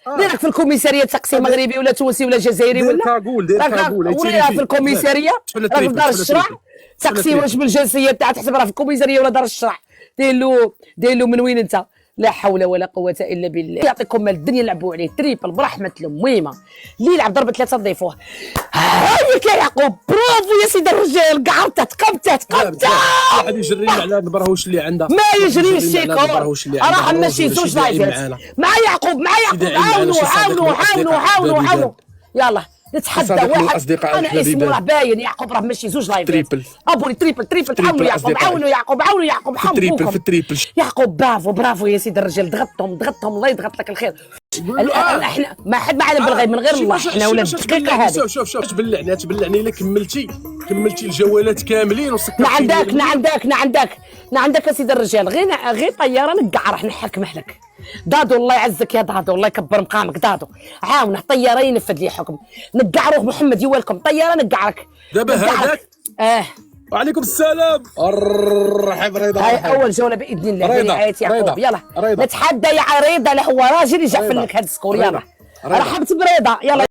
اللي راك في الكوميساريه تقسيم مغربي ولا تونسي ولا جزائري ولا دير كاغول ولا في الكوميساريه راك في دار الشرع تقسيم واش بالجنسيه تاع تحسب راه في الكوميساريه ولا دار الشرع دير له من وين انت. لا حول ولا قوة إلا بالله. يعطيكم مال الدنيا لعبوا عليه تريبل برحمة الميمة اللي يلعب ضربة ثلاثة نضيفوه. هايك يا يعقوب برافو يا سيدي الرجال قمتت واحد يجرينا على البرهوش اللي عنده ما يجري الشيكور راه نمشي زوج لايفات مع يعقوب عاونوا يلا نتحدى واحد انا اسمه راه باين يعقوب راه ماشي زوج لايفات تريبل ابوني تريبل عاونوا يعقوب في التريبل يعقوب برافو يا سيدي الرجال ضغطهم الله يضغط لك الخير. احنا ما حد ما عالم بالغيب من غير الله احنا ولاد الدقيقه هذه. شوف تبلعني الا كملتي الجولات كاملين وسكرتي. عندك يا سيدي الرجال غير طياره نقع راح نحكمه لك. دادو الله يعزك يا دادو الله يكبر مقامك دادو عاونه طياره ينفذ لي حكم نقع روح محمد يوالكم طياره نقعرك دابا هذاك وعليكم السلام رحب رضا. هاي اول جوله باذن الله برعايه يعقوب يلا نتحدى يا رضا هو راجل يجعفل لك هذا السكور يلا رحبت برضا يلا.